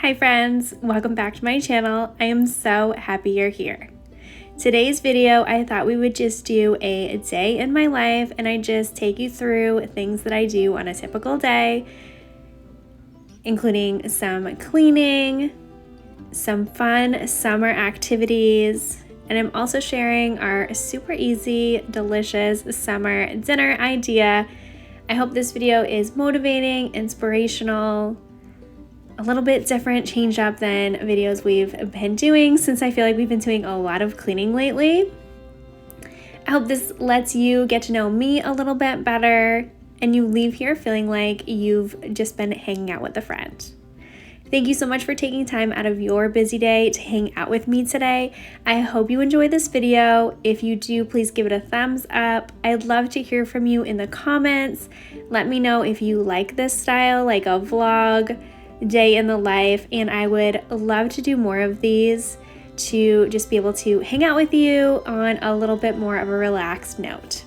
Hi friends, welcome back to my channel. I am so happy you're here. Today's video, I thought we would just do a day in my life and I just take you through things that I do on a typical day, including some cleaning, some fun summer activities, and I'm also sharing our super easy, delicious summer dinner idea. I hope this video is motivating, inspirational, a little bit different, change up than videos we've been doing since I feel like we've been doing a lot of cleaning lately. I hope this lets you get to know me a little bit better and you leave here feeling like you've just been hanging out with a friend. Thank you so much for taking time out of your busy day to hang out with me today. I hope you enjoy this video. If you do, please give it a thumbs up. I'd love to hear from you in the comments. Let me know if you like this style, like a vlog, day in the life, and I would love to do more of these to just be able to hang out with you on a little bit more of a relaxed note.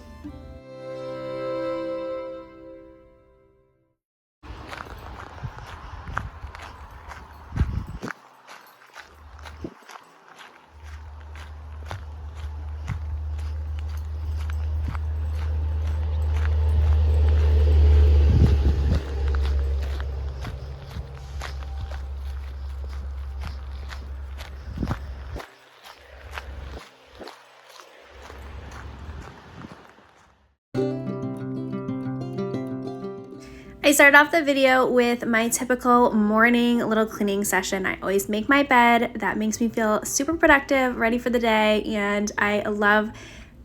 I started off the video with my typical morning little cleaning session. I always make my bed. That makes me feel super productive, ready for the day, and I love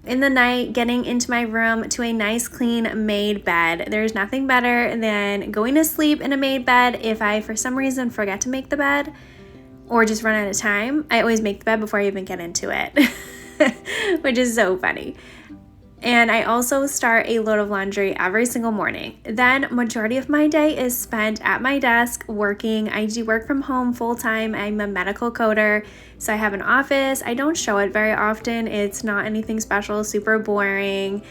in the night getting into my room to a nice clean made bed. There's nothing better than going to sleep in a made bed. If I for some reason forget to make the bed or just run out of time, I always make the bed before I even get into it, which is so funny. And I also start a load of laundry every single morning. Then majority of my day is spent at my desk working. I do work from home full time. I'm a medical coder, so I have an office. I don't show it very often. It's not anything special, super boring.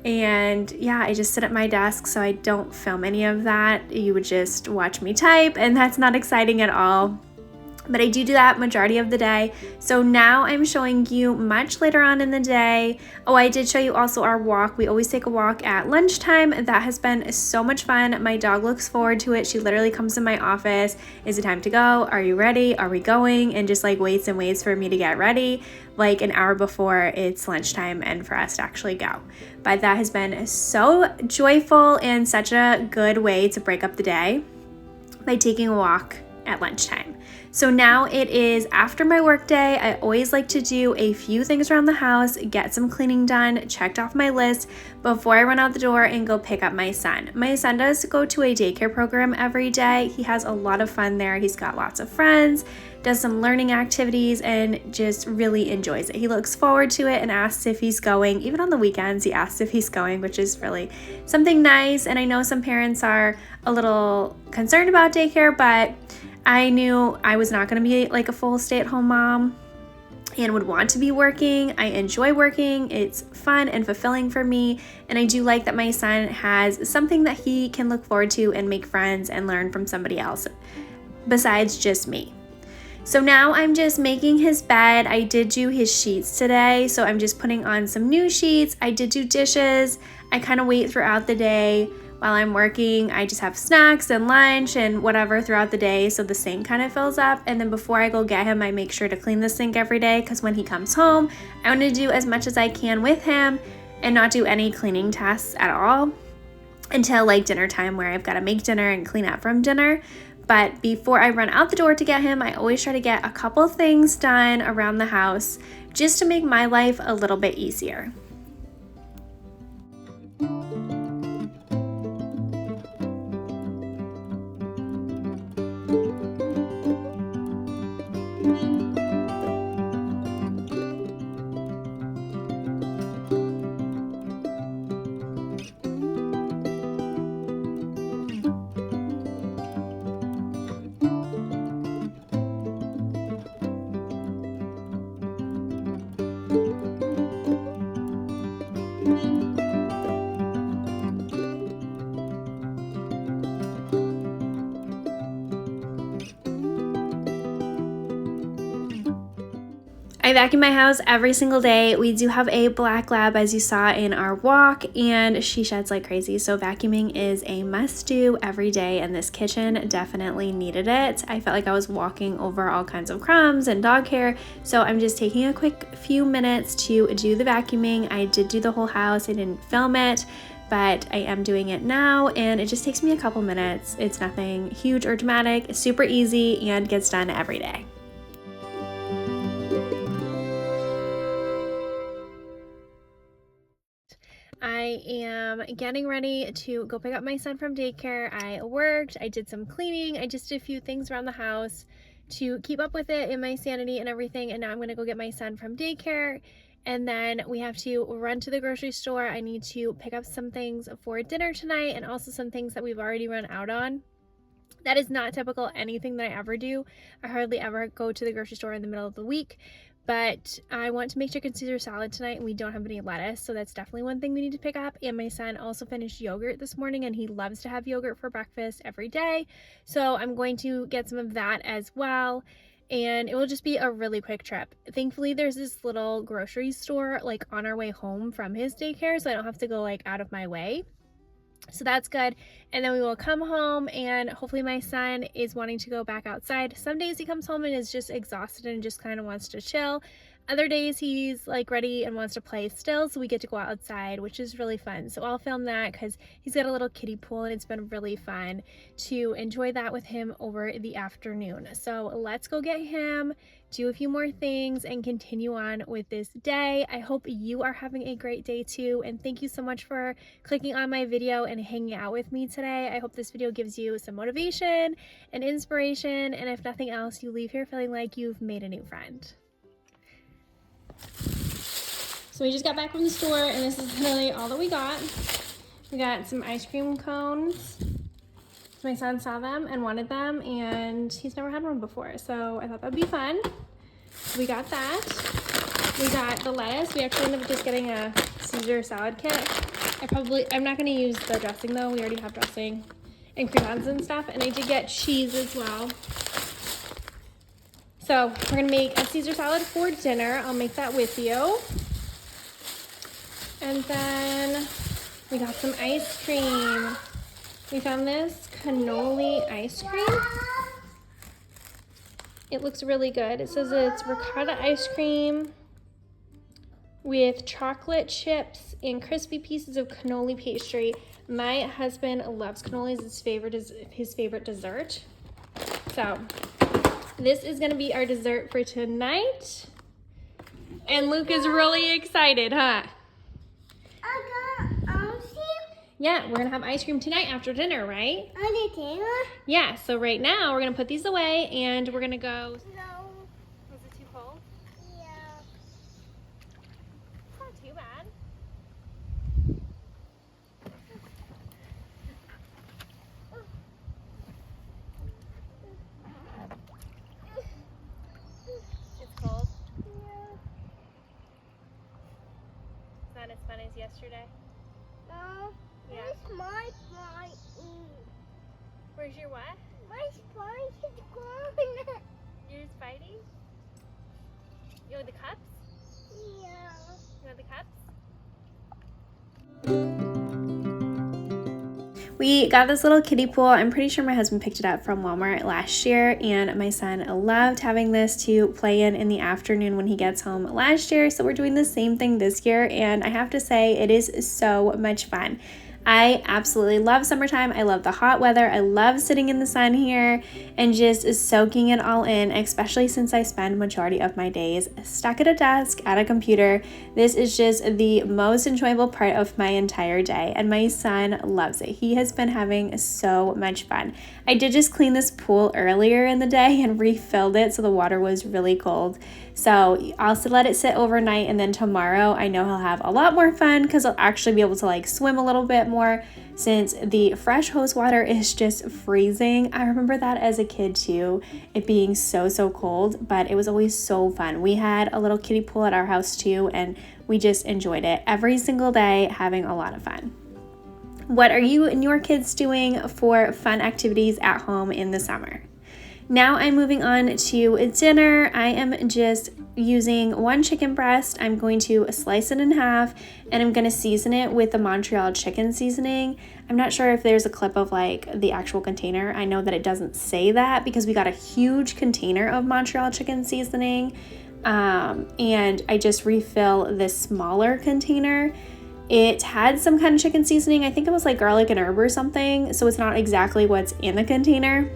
And yeah, I just sit at my desk, so I don't film any of that. You would just watch me type, and that's not exciting at all. But I do that majority of the day. So now I'm showing you much later on in the day. Oh, I did show you also our walk. We always take a walk at lunchtime. That has been so much fun. My dog looks forward to it. She literally comes in my office. Is it time to go? Are you ready? Are we going? And just like waits and waits for me to get ready like an hour before it's lunchtime and for us to actually go. But that has been so joyful and such a good way to break up the day by taking a walk at lunchtime. So now it is after my work day. I always like to do a few things around the house, get some cleaning done, checked off my list before I run out the door and go pick up my son. My son does go to a daycare program every day. He has a lot of fun there. He's got lots of friends, does some learning activities, and just really enjoys it. He looks forward to it and asks if he's going. Even on the weekends, he asks if he's going, which is really something nice. And I know some parents are a little concerned about daycare, but I knew I was not going to be like a full stay-at-home mom and would want to be working. I enjoy working. It's fun and fulfilling for me. And I do like that my son has something that he can look forward to and make friends and learn from somebody else besides just me. So now I'm just making his bed. I did do his sheets today, so I'm just putting on some new sheets. I did do dishes. I kind of wait throughout the day. While I'm working, I just have snacks and lunch and whatever throughout the day, so the sink kind of fills up. And then before I go get him, I make sure to clean the sink every day because when he comes home, I want to do as much as I can with him and not do any cleaning tasks at all until like dinner time, where I've got to make dinner and clean up from dinner. But before I run out the door to get him, I always try to get a couple things done around the house just to make my life a little bit easier. I vacuum my house every single day. We do have a black lab, as you saw in our walk, and she sheds like crazy. So vacuuming is a must do every day, and this kitchen definitely needed it. I felt like I was walking over all kinds of crumbs and dog hair. So I'm just taking a quick few minutes to do the vacuuming. I did do the whole house. I didn't film it, but I am doing it now, and it just takes me a couple minutes. It's nothing huge or dramatic. It's super easy and gets done every day. I am getting ready to go pick up my son from daycare. I worked, I did some cleaning, I just did a few things around the house to keep up with it in my sanity and everything, and now I'm gonna go get my son from daycare, and then we have to run to the grocery store. I need to pick up some things for dinner tonight and also some things that we've already run out on. That is not typical anything that I ever do. I hardly ever go to the grocery store in the middle of the week, but I want to make chicken Caesar salad tonight, and we don't have any lettuce, so that's definitely one thing we need to pick up. And my son also finished yogurt this morning, and he loves to have yogurt for breakfast every day, so I'm going to get some of that as well, and it will just be a really quick trip. Thankfully, there's this little grocery store like on our way home from his daycare, so I don't have to go like out of my way. So that's good. And then we will come home, and hopefully my son is wanting to go back outside. Some days he comes home and is just exhausted and just kind of wants to chill. Other days he's like ready and wants to play still, so we get to go outside, which is really fun. So I'll film that because he's got a little kiddie pool, and it's been really fun to enjoy that with him over the afternoon. So let's go get him, do a few more things, and continue on with this day. I hope you are having a great day too, and thank you so much for clicking on my video and hanging out with me today. I hope this video gives you some motivation and inspiration, and if nothing else, you leave here feeling like you've made a new friend. So we just got back from the store, and this is literally all that we got. We got some ice cream cones. My son saw them and wanted them, and he's never had one before, so I thought that'd be fun. We got that. We got the lettuce. We actually ended up just getting a Caesar salad kit. I'm not gonna use the dressing though. We already have dressing and croutons and stuff, and I did get cheese as well. So we're gonna make a Caesar salad for dinner. I'll make that with you. And then we got some ice cream. We found this cannoli ice cream. It looks really good. It says it's ricotta ice cream with chocolate chips and crispy pieces of cannoli pastry. My husband loves cannolis. His favorite dessert. So this is gonna be our dessert for tonight. And Luke is really excited, huh? Yeah, we're gonna have ice cream tonight after dinner, right? Yeah, so right now we're gonna put these away and we're gonna go. No. Was it too cold? Yeah. It's not too bad. It's cold. Yeah. It's not as fun as yesterday. No. Yeah. Where's my spine? Where's your what? My spine is gone. Yours fighting? You want the cups? Yeah. You want the cups? We got this little kiddie pool. I'm pretty sure my husband picked it up from Walmart last year, and my son loved having this to play in the afternoon when he gets home last year. So we're doing the same thing this year, and I have to say it is so much fun. I absolutely love summertime. I love the hot weather. I love sitting in the sun here and just soaking it all in, especially since I spend majority of my days stuck at a desk, at a computer. This is just the most enjoyable part of my entire day, and my son loves it. He has been having so much fun. I did just clean this pool earlier in the day and refilled it, so the water was really cold. So I'll let it sit overnight, and then tomorrow I know he'll have a lot more fun because he'll actually be able to like swim a little bit more since the fresh hose water is just freezing. I remember that as a kid too, it being so cold, but it was always so fun. We had a little kiddie pool at our house too, and we just enjoyed it every single day, having a lot of fun. What are you and your kids doing for fun activities at home in the summer? Now I'm moving on to dinner. I am just using 1 chicken breast. I'm going to slice it in half and I'm going to season it with the Montreal chicken seasoning. I'm not sure if there's a clip of like the actual container. I know that it doesn't say that because we got a huge container of Montreal chicken seasoning, and I just refill this smaller container. It had some kind of chicken seasoning. I think it was like garlic and herb or something, so it's not exactly what's in the container,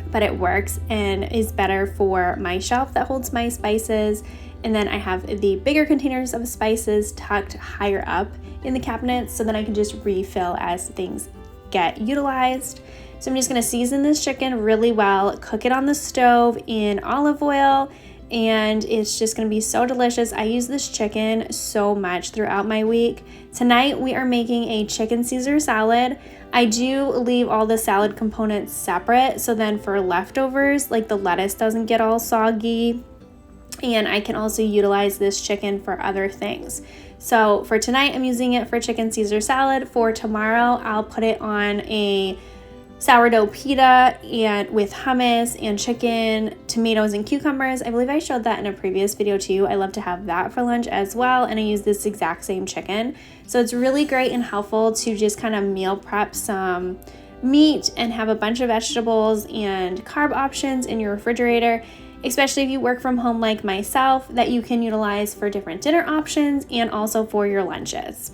but it works and is better for my shelf that holds my spices. And then I have the bigger containers of spices tucked higher up in the cabinet so that I can just refill as things get utilized. So I'm just gonna season this chicken really well, cook it on the stove in olive oil, and it's just gonna be so delicious. I use this chicken so much throughout my week. Tonight we are making a chicken Caesar salad. I do leave all the salad components separate, so then for leftovers, like the lettuce doesn't get all soggy, and I can also utilize this chicken for other things. So for tonight, I'm using it for chicken Caesar salad. For tomorrow, I'll put it on a sourdough pita and with hummus and chicken, tomatoes, and cucumbers. I believe I showed that in a previous video too. I love to have that for lunch as well, and I use this exact same chicken. So it's really great and helpful to just kind of meal prep some meat and have a bunch of vegetables and carb options in your refrigerator, especially if you work from home like myself, that you can utilize for different dinner options and also for your lunches.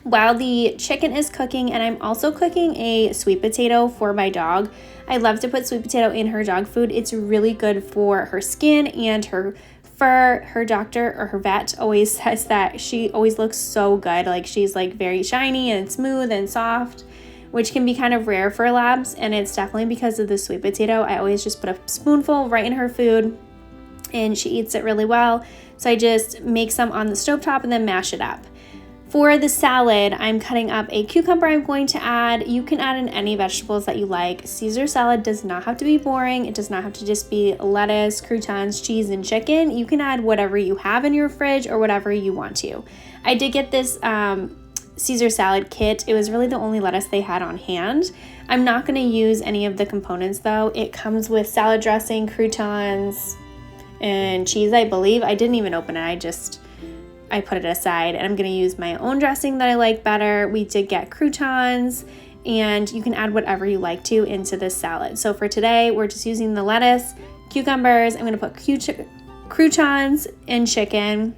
While the chicken is cooking, and I'm also cooking a sweet potato for my dog. I love to put sweet potato in her dog food. It's really good for her skin and her fur. Her doctor or her vet always says that she always looks so good. Like she's like very shiny and smooth and soft, which can be kind of rare for labs, and it's definitely because of the sweet potato. I always just put a spoonful right in her food and she eats it really well. So I just make some on the stovetop and then mash it up. For the salad, I'm cutting up a cucumber I'm going to add. You can add in any vegetables that you like. Caesar salad does not have to be boring. It does not have to just be lettuce, croutons, cheese, and chicken. You can add whatever you have in your fridge or whatever you want to. I did get this Caesar salad kit. It was really the only lettuce they had on hand. I'm not going to use any of the components though. It comes with salad dressing, croutons, and cheese, I believe. I didn't even open it. I put it aside, and I'm going to use my own dressing that I like better. We did get croutons, and you can add whatever you like to into this salad. So for today, we're just using the lettuce, cucumbers. I'm going to put croutons and chicken.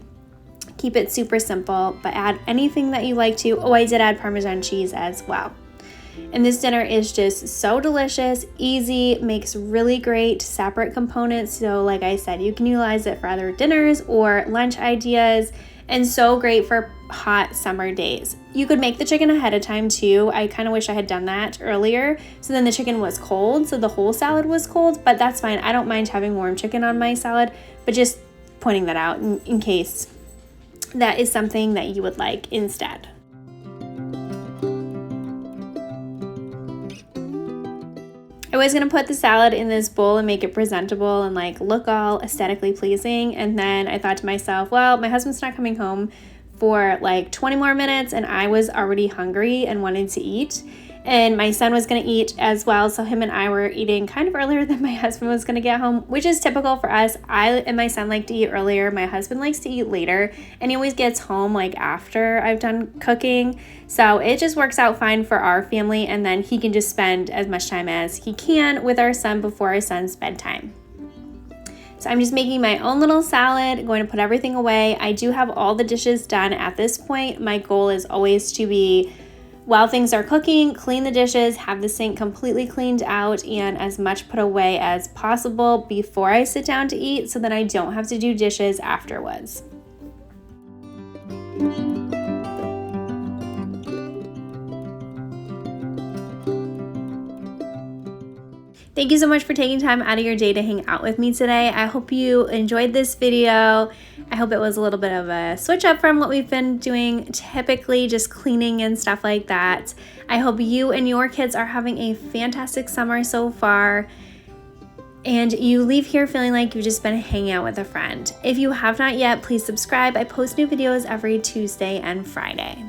Keep it super simple, but add anything that you like to. Oh, I did add Parmesan cheese as well. And this dinner is just so delicious, easy, makes really great separate components. So like I said, you can utilize it for other dinners or lunch ideas, and so great for hot summer days. You could make the chicken ahead of time too. I kind of wish I had done that earlier, so then the chicken was cold, so the whole salad was cold, but that's fine. I don't mind having warm chicken on my salad, but just pointing that out in case that is something that you would like instead. I was going to put the salad in this bowl and make it presentable and like look all aesthetically pleasing, and then I thought to myself, well, my husband's not coming home for like 20 more minutes and I was already hungry and wanted to eat, and my son was going to eat as well, so him and I were eating kind of earlier than my husband was going to get home, which is typical for us. I and my son like to eat earlier. My husband likes to eat later, and he always gets home like after I've done cooking, so it just works out fine for our family, and then he can just spend as much time as he can with our son before our son's bedtime. So I'm just making my own little salad, going to put everything away. I do have all the dishes done at this point. My goal is always to be, while things are cooking, clean the dishes, have the sink completely cleaned out, and as much put away as possible before I sit down to eat so that I don't have to do dishes afterwards. Thank you so much for taking time out of your day to hang out with me today. I hope you enjoyed this video. I hope it was a little bit of a switch up from what we've been doing typically, just cleaning and stuff like that. I hope you and your kids are having a fantastic summer so far, and you leave here feeling like you've just been hanging out with a friend. If you have not yet, please subscribe. I post new videos every Tuesday and Friday.